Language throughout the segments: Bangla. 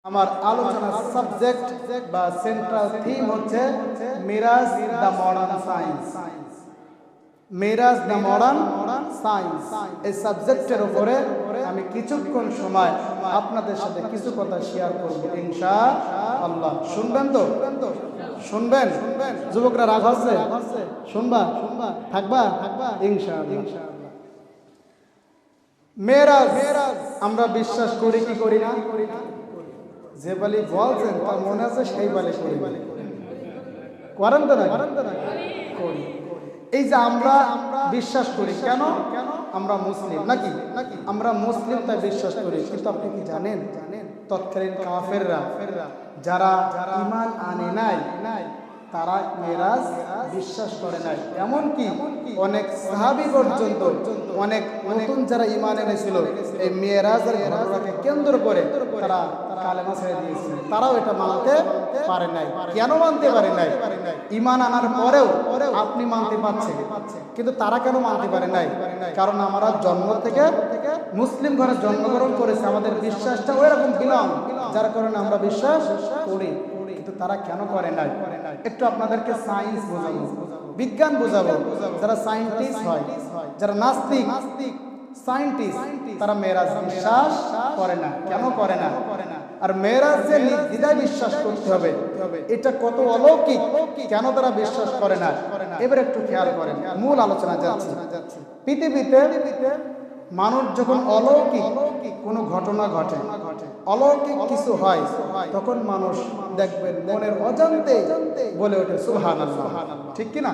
আমার আলোচনার সাবজেক্ট বা সেন্ট্রাল থিম হচ্ছে mirage the modern science. Mirage the modern science এই সাবজেক্টের উপরে আমি কিছুক্ষণ সময় আপনাদের সাথে কিছু কথা শেয়ার করব ইনশাআল্লাহ। শুনবেন তো? শুনবেন? যুবকরা রাগ হচ্ছে? শুনবা? থাকবা? ইনশাআল্লাহ। মিরাজ আমরা বিশ্বাস করি কি করি না? যে বলি বলছেন তার মনে আছে সেই বলে করেন তো না? করি। এই যে আমরা বিশ্বাস করি কেন? আমরা মুসলিম নাকি? আমরা মুসলিম তাই বিশ্বাস করি। কিন্তু আপনি কি জানেন তৎকালীন কাফেররা যারা ঈমান আনে নাই তারা মেরাজ বিশ্বাস করে নাই। এমনকি অনেক সাহাবী পর্যন্ত অনেক নতুন যারা ঈমান এনেছিল এই মেরাজের ঘটনাকে কেন্দ্র করে তারা কালেমা ছেড়ে দিয়েছিল। তারাও এটা মানতে পারে নাই। কেন মানতে পারে নাই? ঈমান আনার পরেও আপনি মানতে পারছেন, কিন্তু তারা কেন মানতে পারে নাই? কারণ আমরা জন্ম থেকে মুসলিম ঘরে জন্মগ্রহণ করেছি, আমাদের বিশ্বাসটা ওইরকম বিলং যার কারণে আমরা বিশ্বাস করি। কিন্তু তারা কেন করে নাই? একটু আপনাদেরকে সায়েন্স বোঝাবো, বিজ্ঞান বোঝাবো। যারা সায়েন্টিস্ট হয়, যারা নাস্তিক সায়েন্টিস্ট, তারা মেরাজ বিশ্বাস করে না। কেন করে না? আর মেরাজে নির্দ্বিধায় বিশ্বাস করতে হবে, এটা কত অলৌকিক, কেন তারা বিশ্বাস করে না? এবার একটু খেয়াল করেন, মূল আলোচনা যাচ্ছে। পৃথিবীতে মানুষ যখন অলৌকিক কোনো ঘটনা ঘটে, অলৌকিক কিছু হয়, তখন মানুষ দেখবেন মনের অজান্তে বলে ওঠে সুবহানাল্লাহ। ঠিক কিনা?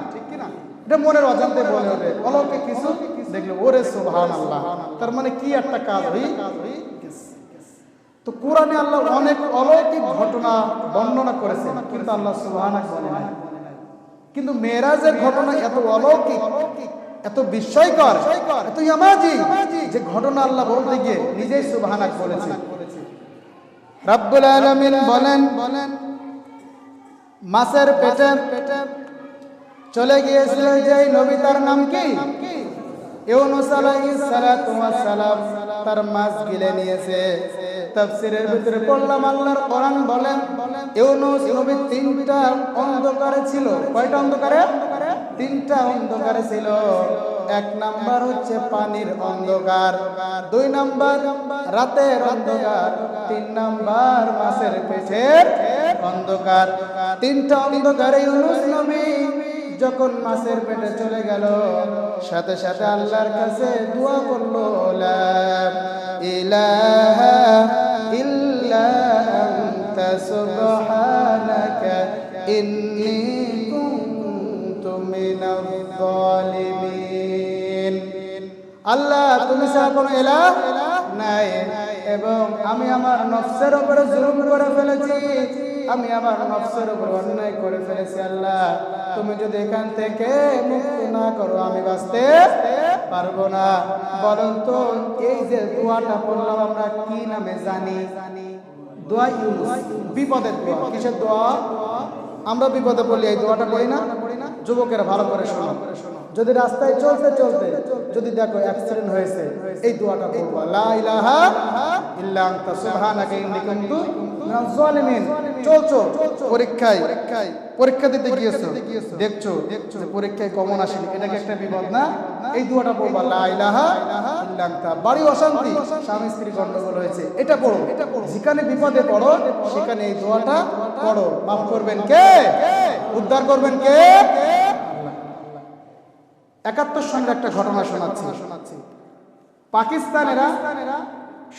এটা মনের অজান্তে বলে ওঠে। অলৌকিক কিছু দেখলে ওরে সুবহানাল্লাহ, তার মানে কি একটা কাজ হই। তো কোরআনে আল্লাহ অনেক অলৌকিক ঘটনা বর্ণনা করেছেন, কিন্তু আল্লাহ সুবহানাল্লাহ বলে নাই। কিন্তু মেরাজের ঘটনা এত অলৌকিক, এত বিস্ময়কর, এত ইয়ামাজি যে ঘটনা আল্লাহ বলতে গিয়ে নিজেই সুবহানাল্লাহ বলেছেন। রব্বুল আলামিন বলেন, মাছের পেটে চলে গিয়েছিল যে নবী, তার নাম কি? ইউনূস আলাইহিস সালাতু ওয়াস সালাম। তার মাছ গিলে নিয়েছে। তাফসীরের ভিতরে পড়লাম আল্লাহর কোরআন বলেন ইউনূস নবী তিনটা অন্ধকারে ছিল। কয়টা অন্ধকারে? তিনটা অন্ধকারে ছিল। এক নাম্বার হচ্ছে পানির অন্ধকার, দুই নাম্বার রাতের অন্ধকার, তিন নাম্বার মাছের পেটের অন্ধকার। তিনটা অন্ধকারে ইউনূস নবী যখন মাছের পেটে চলে গেল, সাথে সাথে আল্লাহর কাছে দোয়া করলো, লা ইলাহা ইল্লা আনতা সুবহানাকা ইন্নী কুনতু মিনাজ জালিমিন। আল্লাহ, তুমি ছাড়া কোনো ইলাহ নাই, এবং আমি আমার নফসের উপরে জুলুম করে ফেলেছি, আমি আমার নফসের উপর অন্যায় করে ফেলেছি। আল্লাহ, তুমি যদি এখান থেকে মুক্তি না করো আমি বাঁচতে পারবো না। বলুন তো এই যে দোয়াটা পড়লাম আমরা কি নামে জানি? দোয়া ইউনূস, বিপদের দোয়া। কিসের দোয়া? আমরা বিপদে পড়লে এই দোয়াটা পড়ি না? যুবকেরা ভালো করে শোনো। যদি রাস্তায় চলতে চলতে যদি দেখো অ্যাক্সিডেন্ট হয়েছে, এই দোয়াটা পড়বা, লা ইলাহা ইল্লা আনতা সুবহানাকা ইন্নী কুনতু মিনাজ জালিমিন। চলছো পরীক্ষা দিতে গিয়েছো, দেখছো যে পরীক্ষায় কমন আসেনি, এটা কি একটা বিপদ না? এই দোয়াটা পড়বা, লা ইলাহা ইল্লা আনতা। বাড়ি অশান্তি, স্বামী স্ত্রী গন্ডগোল হয়েছে, এটা পড়ো। যেখানে বিপদে পড়ো সেখানে এই দোয়াটা পড়ো। মাফ করবেন কে? উদ্ধার করবেন কে? ৭১ সনের একটা ঘটনা শোনাচ্ছি। পাকিস্তানেরা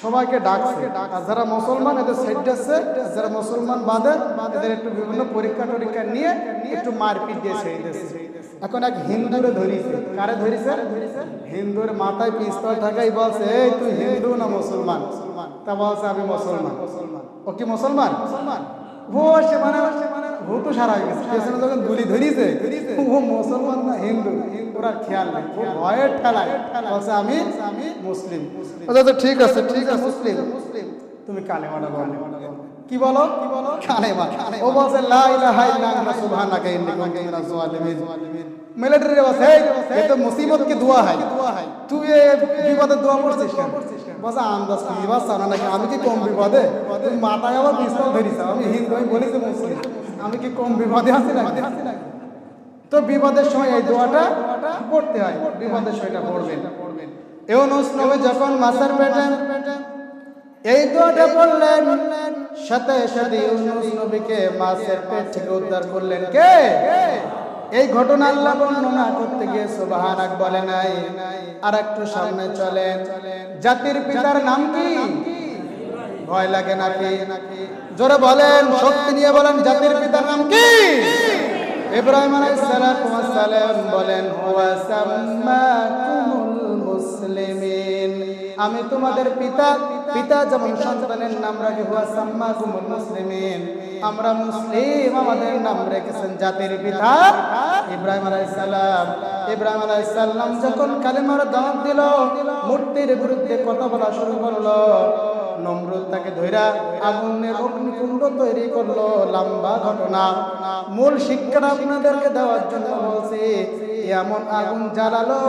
সবাইকে ডাকছে, আর যারা মুসলমান এদের সাইড আছে, যারা মুসলমান বাদে এদের একটু বিভিন্ন পরীক্ষা টরীক্ষা নিয়ে একটু মারপিট দিয়ে ছেড়ে দিয়েছে। এখন এক হিন্দুরে ধরিছে। কারে ধরিছে? হিন্দুর মাথায় পিস্তল ঠাকাই বলছে, এই তুই হিন্দু না মুসলমান? তা বলছে আমি মুসলমান। ও কি মুসলমান? ও সে মানে ভূত সারা হয়ে গেছে। পেছনে যখন গুলি ধরিছে, ও মুসলমান না হিন্দু ওরা খেয়াল নেই, ও ভয়ের ঠেলায় বলছে আমি মুসলিম। ঠিক আছে মুসলিম, তুমি কালেমাটা বলো। কি বলো কালেমা। ও বলছে লা ইলাহা ইল্লাল্লাহ সুবহানাকা ইন্নী কুনতু মিনাজ জালিমিন। মিলিটারি বসে এই তো মুসিবত কি দোয়া হয়, তুই এই বিপদের দোয়া পড়ছিস কেন? বসে আন্দাজ কি বাস জানা নাকি আমি কি কম বিপদে? তুমি মাথায় আবার পিস্তল ধরিস, আমি হিন্দু, আমি বলি তো মুসলিম, আমি কি কম বিপদে আছি নাকি? তো বিপদের সময় এই দোয়াটা পড়তে হয়, বিপদের সময়টা পড়বেন। ইউনূস নবী যখন মাছের পেটে এই দোয়াটা পড়লেন, সাথে সাথে ইউনূস নবীকে মাছের পেট থেকে উদ্ধার করলেন কে? এই ঘটনা আল্লাহ বর্ণনা করতে গিয়ে সুবহানাক বলে নাই। আর একটু সামনে চলেন, জাতির পিতার নাম কি? ভয় লাগে নাকি? জোরে বলেন, শক্তি নিয়ে বলেন, জাতির পিতার নাম কি? ইব্রাহিম আলাইহিস সালাম বলেন হুয়া সাম্মাকুমুল মুসলিমিন, আমি তোমাদের পিতা। পিতা যেমন সন্তানের নাম রাখে হুয়া সাম্মাকুমুল মুসলিমিন, আমরা মুসলিম আমাদের নাম রেখেছেন জাতির পিতা ইব্রাহিম আলাইহিস সালাম। ইব্রাহিম আলাইহিস সালাম যখন কালেমার দাওয়াত দিল, মূর্তির বিরুদ্ধে কথা বলা শুরু করলো, নমরুদ তাকে ধইরা আগুনের অগ্নিকুণ্ড তৈরি করলো। লম্বা ঘটনা, মূল শিক্ষাটা আপনাদেরকে দেওয়ার জন্য বলছি। এমন আগুন জ্বালালো,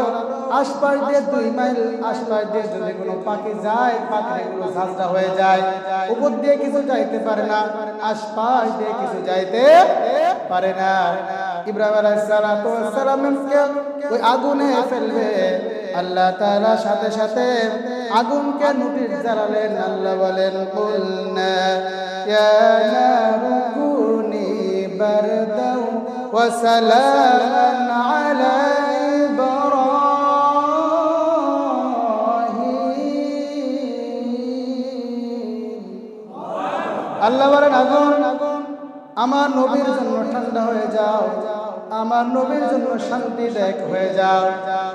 আশপাশ দিয়ে 2 মাইল আশপাশ দিয়ে যদি কোনো পাখি যায়, পাখিগুলো ঝাঁঝরা হয়ে যায়, উপর দিয়ে কিছু যাইতে পারে না, আশপাশ দিয়ে কিছু যাইতে পারে না। ইব্রাহিম আলাইহিস সালামকে ওই আগুনে ফেলবে, আল্লাহ তাআলা সাথে সাথে আগুনকে নোটিশ জ্বালালেন। আল্লাহ বলেন কুলনা ইয়া নারু কুনি বারদাও ওয়া সালামান আলা ইব্রাহিম। আল্লাহ বলেন আগুন আমার নবীর জন্য ঠান্ডা হয়ে যাও, আমার নবীর জন্য শান্তিদায়ক হয়ে যাও।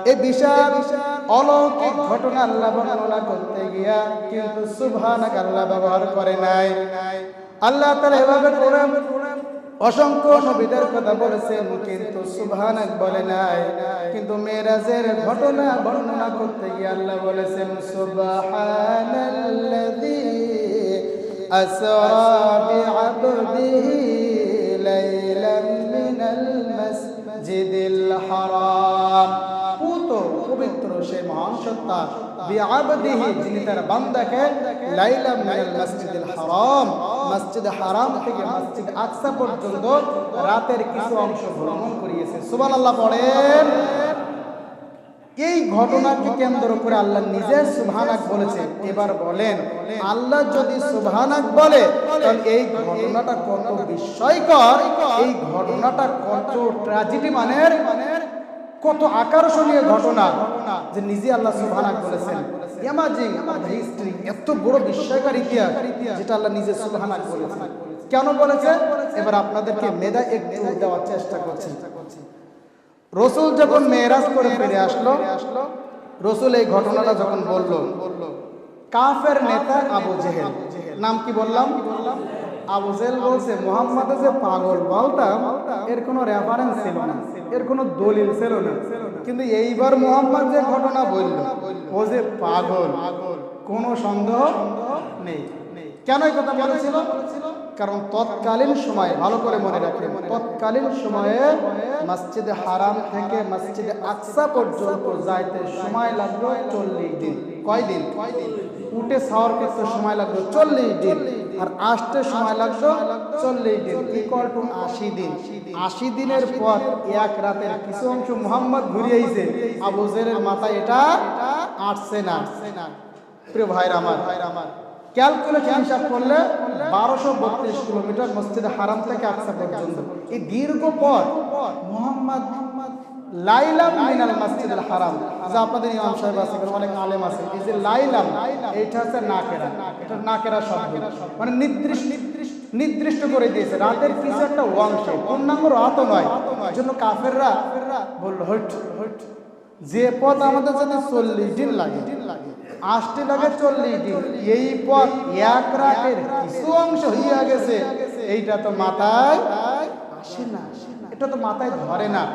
এই বিশাল অলৌকিক ঘটনা আল্লাহ বর্ণনা করতে গিয়া কিন্তু সুবহানাক আল্লাহ ব্যবহার করে নাই। আল্লাহ তাআলা এভাবে কোরআন অসংখ্য নবীদের কথা বলেছেন, কিন্তু সুবহানাক বলে নাই। কিন্তু মেরাজের ঘটনা বর্ণনা করতে গিয়ে আল্লাহ বলেছেন সুবহানাল্লাযী আসরা বিআবদিহি লাইলাম মিনাল মাসজিদিল হারাম। পবিত্র সেই মহান সত্তা বিআবদিহি, যিনি তার বান্দাকে লাইলাম মিনাল মাসজিদিল হারাম, মসজিদ হারাম থেকে মসজিদ আকসা পর্যন্ত রাতের কিছু অংশ ভ্রমণ করিয়েছে। সুবহানাল্লাহ পড়েন। এই ঘটনাকে কেন্দ্র করে আল্লাহ নিজে সুবহানাক বলেছে। এবার বলেন, আল্লাহ যদি সুবহানাক বলে তাহলে এই ঘটনাটা কত বিস্ময়কর, এই ঘটনাটা কত ট্র্যাজেডি মানের, কত আকর্ষণীয় ঘটনা যে নিজে আল্লাহ সুবহানাক বলেছেন। অ্যামাজিং হিস্ট্রি, এত বড় বিস্ময়কর ইতিহাস যেটা আল্লাহ নিজে সুবহানাক বলেছেন। কেন বলেছে এবার আপনাদেরকে মেধা একটু দেওয়ার চেষ্টা করছি। রসুল যখন মেরাজ করে ফিরে আসলো, রসুল এই ঘটনাটা যখন বলল, কাফের নেতা আবু জেহেল, নাম কি বললাম? আবু জেহেল বলছে মুহাম্মদ যে পাগল বলতাম, এর কোনো রেফারেন্স ছিল না, এর কোনো দলিল ছিল না, কিন্তু এইবার মুহাম্মদ যে ঘটনা বলল ও যে পাগল, কোনো সন্দেহ নেই। কেন এই কথা বলেছিল? কারণ তৎকালীন সময়ে, ভালো করে মনে রাখবেন, তৎকালীন সময়ে মসজিদে হারাম থেকে মসজিদে আকসা পর্যন্ত যাইতে সময় লাগলো 40 দিন। কয় দিন? উঠে সাওয়ার করতে সময় লাগলো 40 দিন, আর আসতে সময় লাগলো 40 দিন, ইকুয়াল টু 80 দিন। 80 দিনের পর এক রাতের কিছু অংশ মুহাম্মদ ঘুরিয়েছে, আবু জেহেলের মাথায় এটা আসছে না। প্রিয় ভাইরা আমার, ক্যালকুলেশন হিসাব করলে 1232 কিলোমিটার মসজিদে হারাম থেকে আকসা পর্যন্ত। এই দীর্ঘ পথ মুহাম্মদ লাইলাম মিনাল মসজিদুল হারাম, যা আপনাদের ইমাম সাহেব আছে, অনেক আলেম আছে, এই যে লাইলাম এইটা হচ্ছে নাকেরা, এটা নাকেরা শব্দ, মানে নির্দিষ্ট করে দিয়েছে রাতের কিছু একটা অংশে, পূর্ণাঙ্গ রাত নয়। জন্য কাফেররা বলল হট হট, যে পথ আমাদের যদি 40 দিন লাগে, আসতে লাগে 40 দিন, এই পথ এক রাতের কিছু অংশ হইয়া গেছে, এইটা তো মাথায় আসে না, এটা তো মাথায় ধরে না।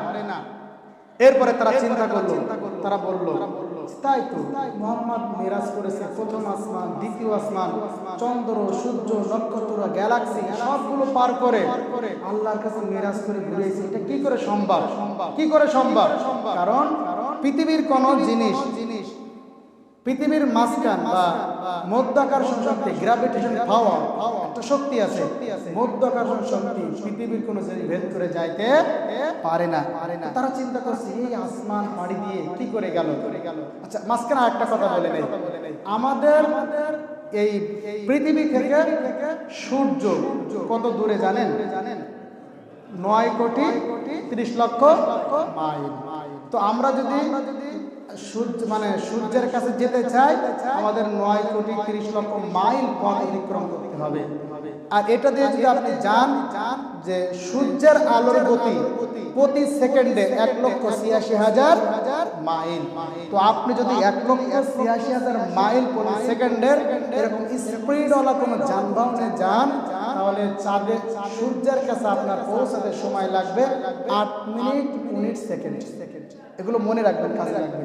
এরপরে তারা চিন্তা করলো, তারা বলল তাই তো মোহাম্মদ মিরাজ করেছে প্রথম আসমান, দ্বিতীয় আসমান, চন্দ্র, সূর্য, নক্ষত্র, গ্যালাক্সি সবগুলো পার করে আল্লাহর কাছে মিরাজ করে ঘুরেছে। এটা কি করে সম্ভব? কি করে সম্ভব? কারণ পৃথিবীর কোন জিনিস পৃথিবীর মাঝখান বা মধ্যাকর্ষণ শক্তি, গ্র্যাভিটেশন পাওয়ার একটা শক্তি আছে, মধ্যাকর্ষণ শক্তি পৃথিবীর কোনো জিনিস ভেদ করে যাইতে পারে না। তারা চিন্তা করছে এই আসমান পাড়ি দিয়ে কি করে গেল। আচ্ছা, মাঝখানে একটা কথা বলে নেই, আমাদের এই পৃথিবী থেকে সূর্য কত দূরে জানেন? 9,30,00,000 মাইল। তো আমরা যদি সূর্যের কাছে যেতে চাই, আমাদের 9,30,00,000 মাইল পথ অতিক্রম করতে হবে। আর এটা দিয়ে যদি আপনি জান যে সূর্যের আলোর গতি প্রতি সেকেন্ডে 1,86,000 মাইল, তো আপনি যদি 1,86,000 মাইল প্রতি সেকেন্ডের এরকম স্পিডওয়ালা কোনো যানবাহনে যান, তাহলে সূর্যের কাছে আপনার পৌঁছাতে সময় লাগবে 8 মিনিট 19 সেকেন্ড। এগুলো মনে রাখবেন, কাজে লাগবে।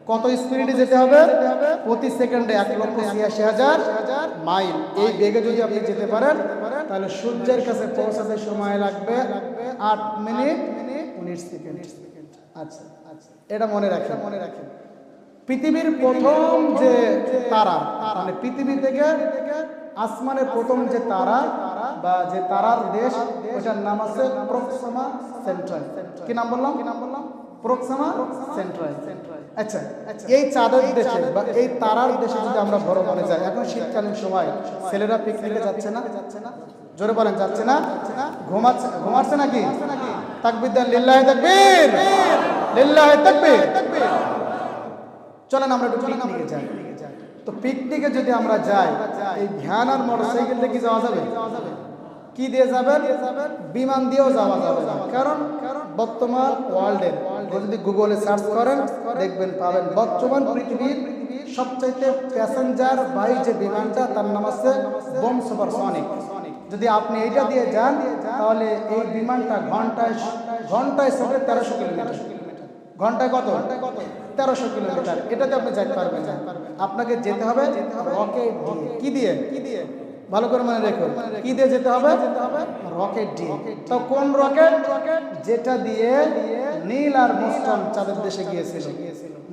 কত স্পিডে যেতে হবে? প্রতি সেকেন্ডে 1,86,000 মাইল। এই বেগে যদি আপনি যেতে পারেন, তাহলে সূর্যের কাছে পৌঁছাতে সময় লাগবে 8 মিনিট 19 সেকেন্ড। আচ্ছা, এটা মনে রাখেন। পৃথিবীর প্রথম যে তারা, মানে পৃথিবী থেকে আসমানের প্রথম যে তারা বা যে তারার দেশ, ওটার নাম আছে প্রক্সিমা সেন্ট্রাই। কি নাম বললাম? প্রক্সিমা সেন্ট্রাই। আচ্ছা, এই চাঁদের দেশে বা এই তারার দেশে যদি আমরা ভ্রমণে যাই, এখন শীতকালীন সময়, ছেলেরা পিকনিকে যাচ্ছে না? জোরে বলেন, যাচ্ছে না? ঘুমাচ্ছে নাকি? তাকবীর দেন, লিল্লাহি তাকবীর, লিল্লাহি তাকবীর। চলেন আমরা একটু পিকনিকে যাই। তো পিকনিকে যদি আমরা যাই, এই ভ্যান আর মোটরসাইকেল দিয়ে কি যাওয়া যাবে? কি দিয়ে যাবেন? বিমান দিয়েও যাওয়া যাবে না। কারণ বর্তমান ওয়ার্ল্ডের যদি গুগলে সার্চ করেন, দেখবেন পাবেন বর্তমান পৃথিবীর সবচাইতে প্যাসেঞ্জার বাই যে বিমানটা, তার নাম আছে বোম সুপারসনিক। যদি আপনি এইটা দিয়ে যান, তাহলে এই বিমানটা ঘন্টায় চলে 1300 কিলোমিটার। ঘন্টায় কত? 1300 কিলোমিটার। এটাতে আপনি যাইতে পারবেন না। আপনাকে যেতে হবে রকেট দিয়ে। কি দিয়ে? ভালো করে মনে রেখো, কি দিয়ে যেতে হবে? রকেট দিয়ে। তো কোন রকেট? যেটা দিয়ে নীল আর্মস্ট্রং চাঁদের দেশে গিয়েছিল।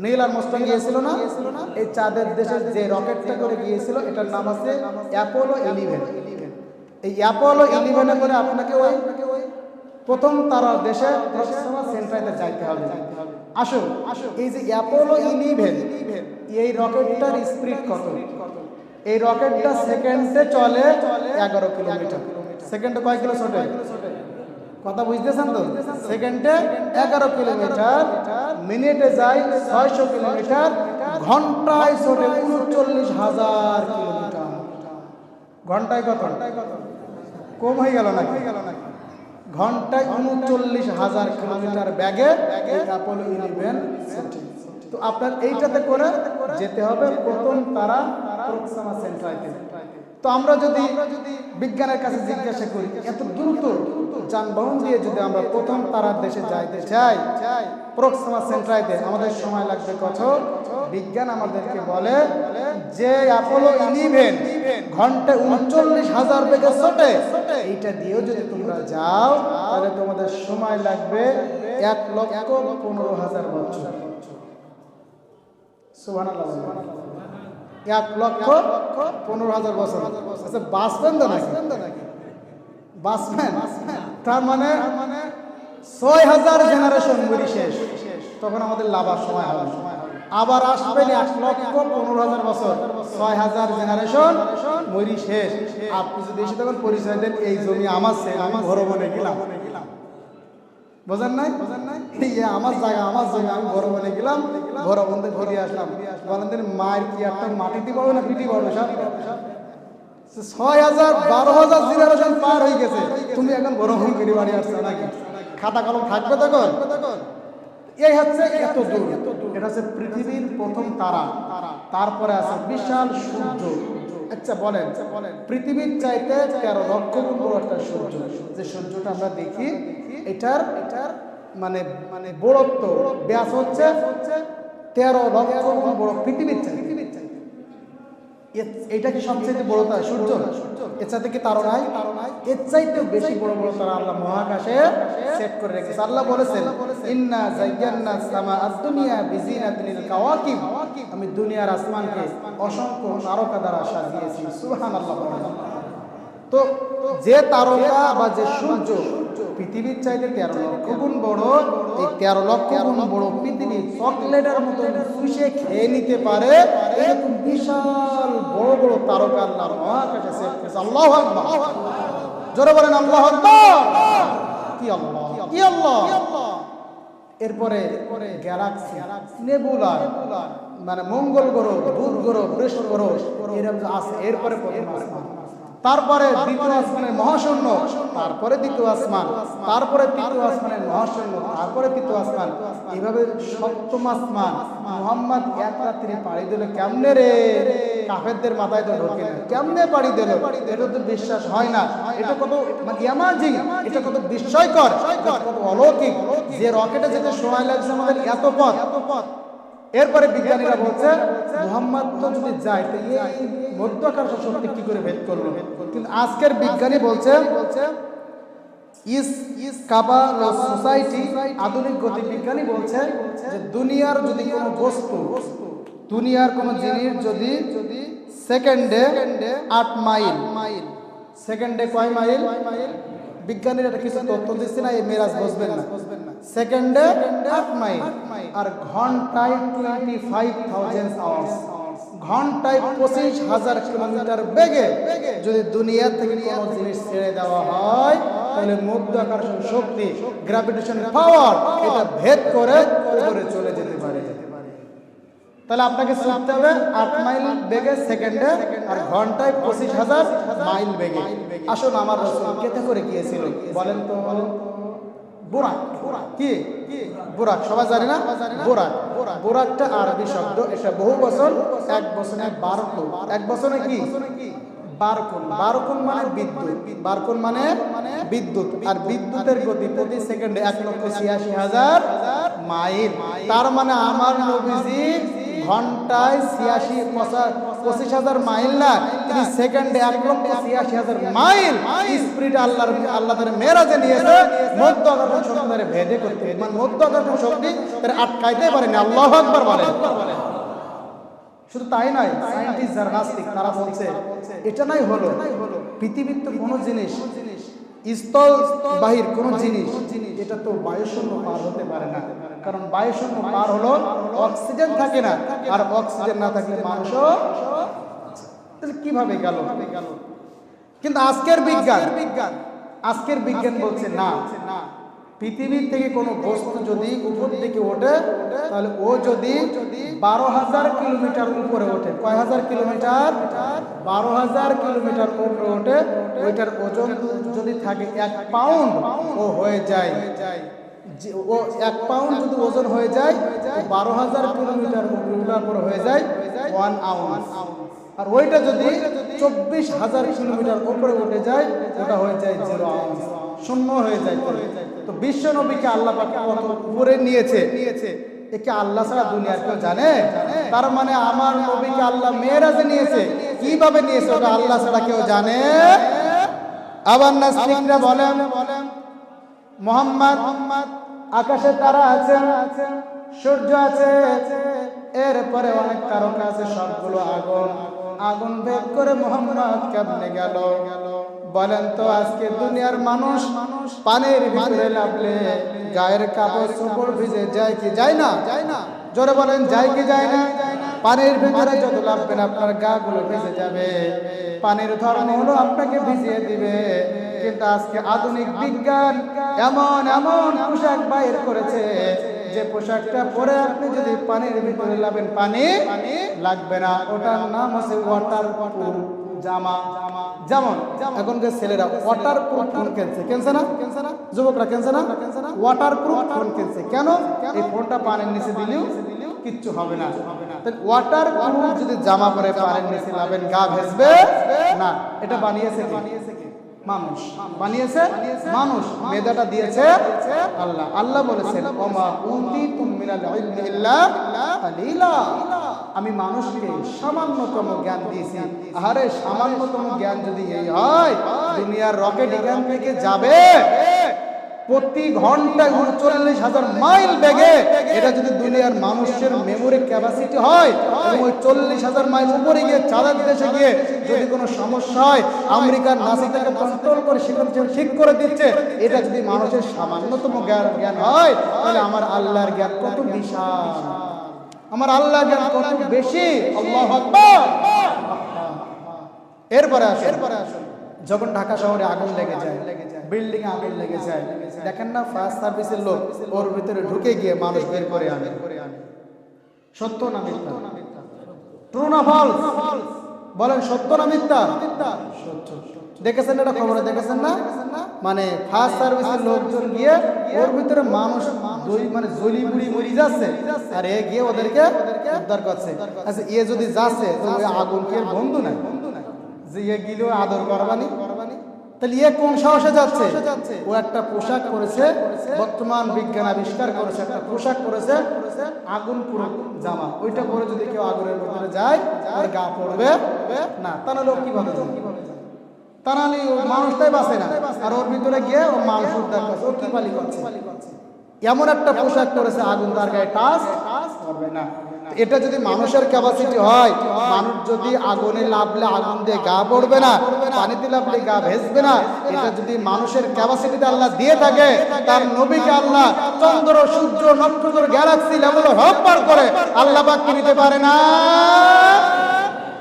নীল আর্মস্ট্রং গিয়েছিল না? এই চাঁদের দেশে যে রকেটটা করে গিয়েছিল, এটার নাম আছে অ্যাপোলো 11। এই অ্যাপোলো 11 করে আপনাকে ওই প্রথম তারার দেশে প্রক্সিমা সেন্ট্রাইতে যাইতে হবে। আসুন, এই যে অ্যাপোলো 11, এই রকেটটার স্পিড কত? এই রকেটটা সেকেন্ডে চলে 11 কিলোমিটার। সেকেন্ডে কয় কিলো ছোটে? কথা বুঝতেছেন তো? সেকেন্ডে 11 কিলোমিটার, মিনিটে যায় 600 কিলোমিটার, ঘন্টায় ছোটে 39,000 কিলোমিটার। ঘন্টায় কত? কম হয়ে গেল নাকি? ঘন্টায় 39,000 কিলোমিটার ব্যাগে অ্যাপোলো 11। তো আপনার এইটাতে করে যেতে হবে প্রথম তারা প্রক্সিমা সেন্ট্রাইতে। তো আমরা যদি বিজ্ঞানের কাছে জিজ্ঞাসা করি, এত দ্রুত যানবাহন দিয়ে যদি আমরা প্রথম তারার দেশে যাইতে চাই প্রক্সিমা সেন্ট্রাইতে, আমাদের সময় লাগবে কত? বিজ্ঞান আমাদেরকে বলে যে অ্যাপোলো 11 ঘন্টায় 39,000 বেগে ছোটে, এইটা দিয়েও যদি তোমরা যাও, তাহলে তোমাদের সময় লাগবে 1,15,000 বছর। সুবহানাল্লাহ। 1,15,000 বছর। আচ্ছা, বাঁচবেন তো নাকি? বাঁচবেন। তার মানে 6,000 জেনারেশন মরি শেষ, তখন আমাদের লাভার সময় হবে। আবার আসবেন 1,15,000 বছর, 6,000 জেনারেশন মরি শেষ। আপনি যদি এসে তখন পরিচয় দেন এই জমি আমার, আমি বড় বনে গেলাম। বোঝেন নাই? আমার জায়গা, আমার জমি, আমি বড় বনে গেলাম, বড় বন্ধে ঘুরে আসলাম। বলেন মায়ের কি একটা মাটিতে পাবো না পিটি পাবো? 6,000 12,000 জেনারেশন পার হয়ে গেছে, তুমি এখন বড় বন করে বাড়ি আসছো নাকি? খাতা কলম থাকবে তখন? এই হচ্ছে এত দূর। এটা হচ্ছে পৃথিবীর প্রথম তারা। তারপরে আছে বিশাল সূর্য। আচ্ছা বলেন, পৃথিবীর চাইতে 13 লক্ষ গুণ বড় একটা সূর্য, যে সূর্যটা আমরা দেখি, এটার মানে বড়ত্ব ব্যাস হচ্ছে 13 লক্ষ গুণ বড় পৃথিবীর চাইতে। এটা কি সবচেয়ে বড় তারা? সূর্য? এর চাইতে কি তারা নাই? এর চাইতেও বেশি বড় বড় তারা আল্লাহ মহাকাশে সেট করে রেখেছে। আল্লাহ বলেছেন, ইন্না যায়্যানা সামা আদ-দুনিয়া বিজিনাতিল কাওয়াকিব, আমি দুনিয়ার আসমানকে অসংখ্য তারকা দ্বারা সাজিয়েছি। সুবহানাল্লাহ। তো যে তারকা বা যে সূর্য পৃথিবীর চাইতে 13 লক্ষ গুণ বড়, এই 13 লক্ষ গুণ বড় পৃথিবী চকলেটের মতো চুষে খেয়ে নিতে পারে, এরকম বিশাল বড় বড় তারকা আল্লাহ মহাকাশে সেট করেছে। আল্লাহু আকবার। জোরে বলেন আল্লাহু আকবার। কি আল্লাহ, কি আল্লাহ। এরপরে গ্যালাক্সি, নেবুলা, মানে মঙ্গল গ্রহ, বুধ গ্রহ, বৃহস্পতি গ্রহ এরকম আছে। এরপরে প্রথম আসমান, তারপরে দ্বিতীয় আসমানের মহাশূন্য, তারপরে দ্বিতীয় আসমান, তারপরে তৃতীয় আসমানের মহাশূন্য, তারপরে তৃতীয় আসমান, এইভাবে সপ্তম আসমান। মুহাম্মদ এক রাত্রি পাড়ি দিল কেমনে রে? কাফেরদের মাথায় তো ঢোকে না, কেমনে পাড়ি দিল? এটা তো বিশ্বাস হয় না। এটা কত মানে অ্যামাজিং, এটা কত বিস্ময়কর, কত অলৌকিক যে রকেটে যেতে সময় লাগছে আমাদের এত পথ। এরপরে বিজ্ঞানীরা বলছে মুহাম্মদ তো যদি যায় তো এই মধ্যাকর্ষণ শক্তি কি করে ভেদ করলো? কিন্তু আজকের বিজ্ঞানী বলছে সোসাইটি, আধুনিক গতি বিজ্ঞানী বলছে যে দুনিয়ার যদি কোনো বস্তু, দুনিয়ার কোনো জিনিস যদি সেকেন্ডে 8 মাইল, সেকেন্ডে কয় মাইল? বিজ্ঞানীরা এটা কিছু তথ্য দিচ্ছে না, এই মেরাজ বুঝবেন না। সেকেন্ডে 8 মাইল আর ঘন্টায় 25,000 আওয়ার্স, ঘন্টায় 25,000 কিলোমিটার বেগে যদি দুনিয়া থেকে কোনো জিনিস ছেড়ে দেওয়া হয়, তাহলে মধ্যাকর্ষণ শক্তি, গ্র্যাভিটেশন পাওয়ার, এটা ভেদ করে উপরে চলে যেতে পারে। তাহলে আপনাকে চলতে হবে 8 মাইল বেগে সেকেন্ডে আর ঘন্টায় 25,000 মাইল বেগে। আসুন, আমার রাসূল কেতে করে গিয়েছিল বলেন তো? বুরাক। কি বুরাক? সবাই জানে না? বুরাক, বুরাকটা আরবি শব্দ। এটা বহু বছর, এক বছরে 12 কোণ। এক বছরে কি 12 কোণ? 12 কোণ মানে বিদ্যুৎ, 12 কোণ মানে বিদ্যুৎ। আর বিদ্যুতের গতি প্রতি সেকেন্ডে 1,86,000 মাইল। তার মানে আমার নবীজি ঘন্টায় 25,000 মাইল না, তিনি সেকেন্ডে 1,86,000 মাইল স্পিড আল্লাহ তার মেরাজে নিয়েছে মধ্যাকর্ষণ শক্তি ভেদে করতে। মানে মধ্যাকর্ষণ শক্তি তার আটকাইতে পারেনি। আল্লাহু আকবার বলেন। শুধু তাই নয়, সায়েন্টিস্ট যারা নাস্তিক তারা বলছে এটা নাই হলো পৃথিবীর তো কোনো জিনিস, স্থল বাহির কোন জিনিস, এটা তো বায়ুশূন্য পার হতে পারে না। কারণ বায়ুশূন্য পার হলো অক্সিজেন থাকে না, আর অক্সিজেন না থাকলে মানুষও কিভাবে গেল? কিন্তু আজকের বিজ্ঞান বলছে না, পৃথিবীর থেকে কোনো বস্তু যদি উপর দিকে ওঠে তাহলে ও যদি 12,000 কিলোমিটার উপরে ওঠে, কয় হাজার কিলোমিটার? 12,000 কিলোমিটার উপরে ওঠে, ওইটার ওজন যদি থাকে 1 পাউন্ড, ও হয়ে যায়, ও 1 পাউন্ড যদি ওজন হয়ে যায়, 12,000 কিলোমিটার উপরে ওঠার পর হয়ে যায় 1 আউন্স। আর ওইটা যদি 24,000 কিলোমিটার উপরে উঠে যায়, ওটা হয়ে যায় 0 আউন্স, শূন্য হয়ে যায়। তো বিশ্ব নবীকে আল্লাহ পাক কত উপরে নিয়েছে, একে আল্লাহ ছাড়া দুনিয়ার কেউ জানে? তার মানে আমার নবীকে আল্লাহ মেরাজে নিয়েছে। কিভাবে নিয়েছে ওটা আল্লাহ ছাড়া কেউ জানে? আবার নাস্তিকরা বলেন মুহাম্মদ আকাশে তারা আছে, সূর্য আছে, এরপরে অনেক তারকা আছে, সবগুলো আগুন ভেদ করে মুহাম্মদ কেমনে গেল? বলেন তো আজকে দুনিয়ার মানুষ পানির ভিতরে নামলে গায়ের কাপড় চোপড় ভিজে যায় কি যায় না? জোরে বলেন, যায় কি যায় না? পানির ভিতরে যত নামবেন আপনার গা গুলো ভিজে যাবে, পানির ধর্ম হলো আপনাকে ভিজিয়ে দিবে। কিন্তু আজকে আধুনিক বিজ্ঞান এমন পোশাক বাইর করেছে যে পোশাকটা পরে আপনি যদি পানির ভিতরে নামেন পানি লাগবে না। ওটার নাম হচ্ছে ওয়াটার প্রুফ জামা। যেমন এখনকার ছেলেরা ওয়াটার প্রুফ ফোন কিনছে না? যুবকরা কিনছে না? ওয়াটার প্রুফ ফোন কিনছে কেন? এই ফোনটা পানির নিচে দিলেও কিচ্ছু হবে না। ওয়াটার প্রুফ যদি জামা পরে পানির নিচে নামেন গা ভেজবে না। এটা বানিয়েছে কে? মানুষ বানিয়েছে মানুষ, মেধাটা দিয়েছে আল্লাহ। আল্লাহ বলেছেন ওমা উতিতুম মিনাল ইলমি ইল্লা কালিলা, আমি মানুষকে সামান্যতম জ্ঞান দিয়েছি। আরে সামান্যতম জ্ঞান যদি এই হয়, দুনিয়ার রকেট এখান থেকে যাবে প্রতি ঘন্টায় ৩৯,০০০ মাইল বেগে, এটা যদি দুনিয়ার মানুষের মেমোরি ক্যাপাসিটি হয় এবং ওই ৪০,০০০ মাইল উপরে গিয়ে চাঁদের দেশে গিয়ে যদি কোনো সমস্যা হয়, আমেরিকার নাসা থেকে কন্ট্রোল করে সেখানে ঠিক করে দিচ্ছে, এটা যদি মানুষের সামান্যতম জ্ঞান হয়, তাহলে আমার আল্লাহর জ্ঞান কত বিশাল, আমার আল্লাহর জ্ঞান কত বেশি। আল্লাহু আকবার। এরপরে আসুন, যখন ঢাকা শহরে আগুন লেগে যায়, বিল্ডিং এ আগুন লেগে যায়, দেখেন না ফায়ার সার্ভিসের লোক ওর ভিতরে ঢুকে গিয়ে মানুষ বের করে আনে। সত্য না মিথ্যা? ট্রু না ফলস? বলেন সত্য না মিথ্যা? সত্য। দেখেছেন এটা খবরে, দেখেছেন না? মানে ফায়ার সার্ভিসের লোকজন গিয়ে ওর ভিতরে মানুষ মানে জলি বুড়ি মরি যাচ্ছে, আর এ গিয়ে ওদেরকে উদ্ধার করছে। আচ্ছা, এ যদি যাচ্ছে তো ওই আগুন কি বন্ধু নাই যে এ গিলো আদর করবানি? তাহলে এ কোন সাহসে যাচ্ছে? ও একটা পোশাক করেছে, বর্তমান বিজ্ঞান আবিষ্কার করেছে, একটা পোশাক করেছে আগুন পুরো জামা, ওইটা পরে যদি কেউ আগুনের ভিতরে যায় ওর গা পড়বে না। তা নাহলে ও কিভাবে যাবে? তা নাহলে ও মানুষটাই বাঁচে না, আর ওর ভিতরে গিয়ে ও মানুষ উদ্ধার করছে, ও কি পালি করছে? এমন একটা পোশাক করেছে আগুন তার গায়ে টাচ করবে না। এটা যদি মানুষের ক্যাপাসিটি হয়, মানুষ যদি আগুনে লাভলে আগুন দিয়ে গা পড়বে না, পানিতে লাভলে গা ভেসবে না, এটা যদি মানুষের ক্যাপাসিটিতে আল্লাহ দিয়ে থাকে, তার নবীকে আল্লাহ চন্দ্র সূর্য নক্ষত্র গ্যালাক্সি লেভেল হপ পার করে আল্লাহ পাক কি নিতে পারে না?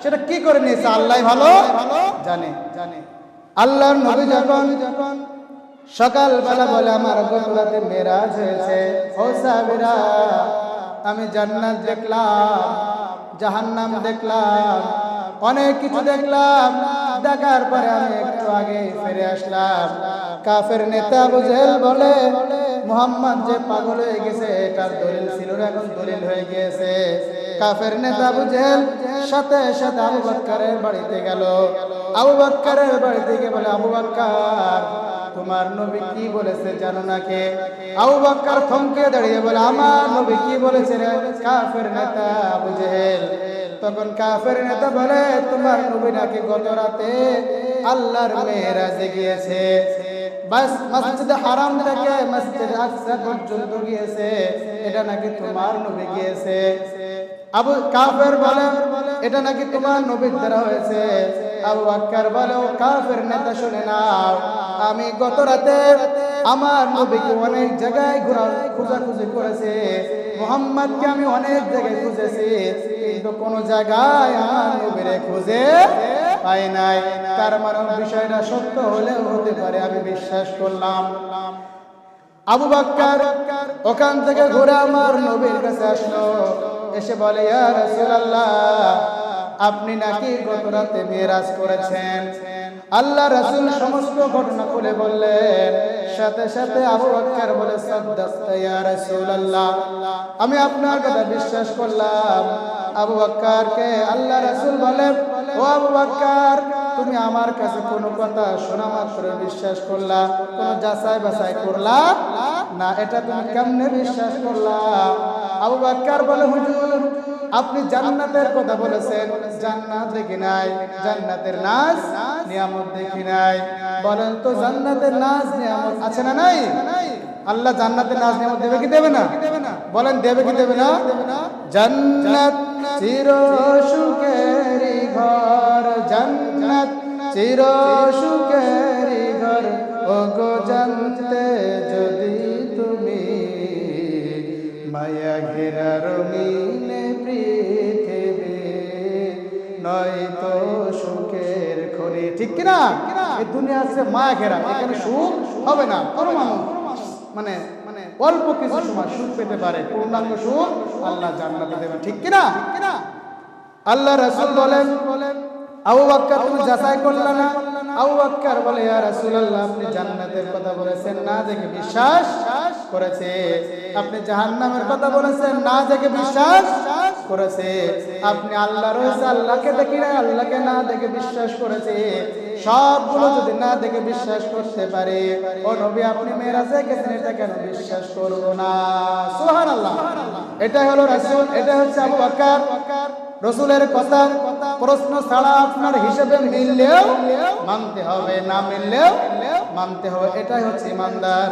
সেটা কি করে নিয়েছে আল্লাহ ভালো জানে। আল্লাহর নবী যখন সকালবেলা বলে আমার গতরাতে মেরাজ হয়েছে, ও সাহাবীরা আমি জান্নাত দেখলাম, জাহান্নাম দেখলাম, অনেক কিছু দেখলাম, দেখার পরে আমি একটু আগে ফিরে আসলাম। কাফের নেতা আবু জেহেল বলে মুহাম্মদ যে পাগল হয়ে গেছে, এটার দলিল ছিল না, এখন দলিল হয়ে গিয়েছে। কাফের নেতা আবু জেহেল সাথে সাথে আবু বকরের বাড়িতে গেল। আবু বকরের বাড়িতে গিয়ে বলে, আবু বকর তোমার নবী কি বলেছে জানো নাকি? আবু বকর থমকে দাঁড়িয়ে বলে, আমার নবী কি বলেছে রে কাফের নেতা আবু জেহেল? তখন কাফের নেতা বলে, তোমার নবী নাকি গত রাতে আল্লাহর মেরাজে গিয়েছে, বাস মসজিদে হারাম থেকে মসজিদে আকসা পর্যন্ত গিয়েছে, এটা নাকি তোমার নবী গিয়েছে। আবু কাফের বলে, এটা নাকি তোমার নবীর দ্বারা হয়েছে। আবু বকর বলে, ও কাফের নেতা শুনে নাও, আমি গত রাতে আমার নবীকে অনেক জায়গায় খোঁজাখুঁজি করেছি, মুহাম্মদকে আমি অনেক জায়গায় খুঁজেছি, কিন্তু কোন জায়গায় আমার নবীরে খুঁজে পাই নাই। তার মানে বিষয়টা সত্য হলেও হতে পারে, আমি বিশ্বাস করলাম। আবু বকর ওখান থেকে ঘুরে আমার নবীর কাছে আসলো, এসে বলে, ইয়া রাসূলুল্লাহ আপনি নাকি গত রাতে মেরাজ করেছেন। আল্লাহ রাসূল সমস্ত ঘটনা খুলে বললেন। সাথে সাথে আবু বকর বলে, সাদ্দাকতা ইয়া রাসূলুল্লাহ, আমি আপনার কথা বিশ্বাস করলাম। আবু বকরকে আল্লাহ রাসূল বলে, ও আবু বকর তুমি আমার কাছে কোনো কথা শোনা মাত্র বিশ্বাস করলা, কোনো যাচাই বাছাই করলা না, এটা তুমি কেমনে বিশ্বাস করলা? আবু বকর বলে, হুজুর আপনি জান্নাতের কথা বলেছেন, জান্নাত দেখি নাই, জান্নাতের নাজ নিয়ামত দেখি নাই। বলেন তো জান্নাতের নাজ নিয়ামত আছে না নাই? আল্লাহ জান্নাতের নাজ নিয়ামত দেবে কি দেবে না? বলেন দেবে কি দেবে না? জান্নাত চির সুখের ঘর, জান্নাত চির সুখের ঘর, ওগো জানতে যদি তুমি মায়া ঘেরা রঙিন পৃথিবী, নয়তো সুখের খনি। ঠিক কিনা? এই দুনিয়া আছে মায়া ঘেরা, এখানে সুখ হবে না। কোনো মানুষ মানে অল্প কিছু সময় সুখ পেতে পারে, পূর্ণাঙ্গ সুখ আল্লাহ জান্নাতে দেবেন। ঠিক কিনা? আল্লাহ রাসূল বলেন, আবু বকর তুমি যাচাই করলা না? আবু বকর বলে ইয়া রাসূলুল্লাহ আপনি জান্নাতের কথা বলেছেন না দেখে বিশ্বাস করেছে, আপনি জাহান্নামের কথা বলেছেন না দেখে বিশ্বাস করেছে, আপনি আল্লাহ রয়েছে আল্লাহকে দেখি না আল্লাহকে না দেখে বিশ্বাস করেছে, সবগুলো যদি না দেখে বিশ্বাস করতে পারে ও নবী আপনি মেরাজে গেছেন এটা কেন বিশ্বাস করব না? সুবহানাল্লাহ। এটাই হলো রাসূল, এটা হচ্ছে আবু বকর। রাসূলের কথা প্রশ্ন ছাড়া আপনার হিসাবে মিললেও মানতে হবে, না মিললেও মানতে হবে, এটাই হচ্ছে ইমানদার।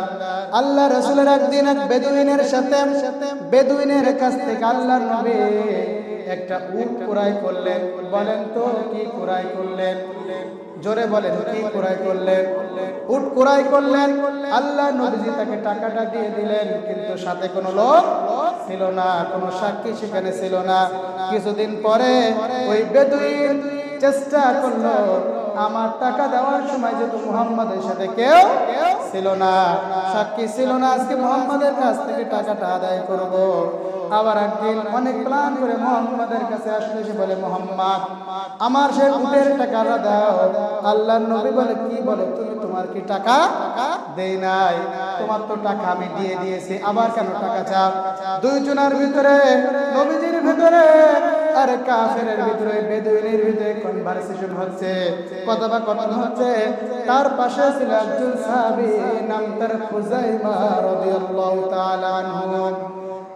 আল্লাহ রাসূলের একদিন এক বেদুইনের সাথে বেদুইনের কাছ থেকে আল্লাহর নবী একটা উট ক্রয় করলেন। বলেন তো কি ক্রয় করলেন? জোরে বলেন কি ক্রয় করলেন? উট ক্রয় করলেন। আল্লাহ নবীজি তাকে টাকাটা দিয়ে দিলেন, কিন্তু সাথে কোনো লোক ছিল না, কোনো সাক্ষী সেখানে ছিল না। কিছুদিন পরে ওই বেদুইন চেষ্টা করলো আমার টাকা দেওয়ার সময় যেহেতু মুহাম্মাদের সাথে কেউ ছিল না, সাক্ষী ছিল না, আজকে মুহাম্মাদের কাছ থেকে টাকাটা আদায় করব। আবার একদিন অনেক প্ল্যান করে মুহাম্মাদের কাছে আসলে সে বলে মুহাম্মদ আমার সে উটের টাকাটা দাও। আল্লাহর নবী বলে কি বলে তুমি, তোমার কি টাকা দেই নাই? তোমার তো টাকা আমি দিয়ে দিয়েছি, আবার কেন টাকা চাও? দুইজনের ভিতরে নবীজির ভিতরে আর কাফেরের ভিতরে বেদুইনের ভিতরে কনভারসেশন হচ্ছে, কথোপকথন হচ্ছে। তার পাশে ছিল একজন সাহাবী, নাম তার খুজাইমা রাদিয়াল্লাহু তাআলা আনহু।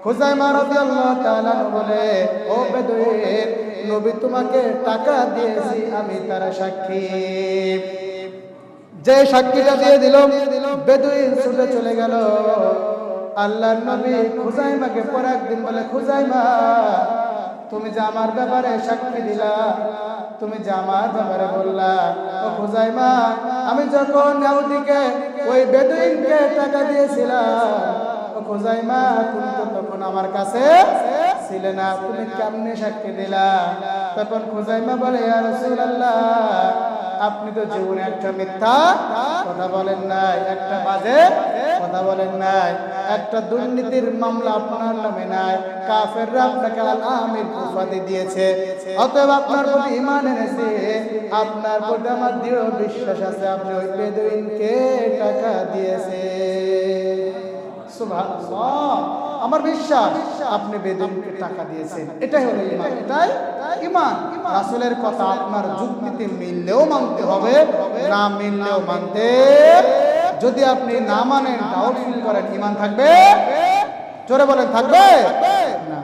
খুজাইমা রাদিয়াল্লাহু তাআলা আনহু বলে ও বেদুইন নবী তোমাকে টাকা দিয়েছি আমি তার সাক্ষী। যে সাক্ষীটা দিয়ে দিল বেদুইন ছুটে চলে গেল। আল্লাহর নবী খুজাইমাকে পরে একদিন বলে খুজাইমা তুমি যে আমার ব্যাপারে সাক্ষী দিলা, তুমি যে আমার ব্যাপারে বললা, ও খুজাইমা আমি যখন ইহুদিকে ওই বেদুইনকে টাকা দিয়েছিলাম, ও খুজাইমা তুমি তো তখন আমার কাছে ছিলে না, তুমি কেমনে সাক্ষী দিলা? তখন খুজাইমা বলে ইয়া রাসূলুল্লাহ আপনি তো জীবনে একটা মিথ্যা কথা বলেন নাই, একটা বাজে কথা বলেন নাই, একটা দুর্নীতির মামলা আপনার নামে নাই, কাফেররা আপনাকে আল-আমির উপাধি দিয়েছে, অতএব আপনার প্রতি ঈমান এনেছে, আপনার প্রতি আমার দৃঢ় বিশ্বাস আছে আপনি ওই বেদুইনকে টাকা দিয়েছেন। সুবহানাল্লাহ, আমার বিশ্বাস আপনি বেদুইনকে টাকা দিয়েছেন, এটাই হলো ঈমান, এটাই ঈমান। রাসূলের কথা আপনার যুক্তিতে মিললেও মানতে হবে, না মিললেও মানতে। যদি আপনি না মানেন, ডাউট ফিল করেন, ঈমান থাকবে? জোরে বলেন থাকবে না।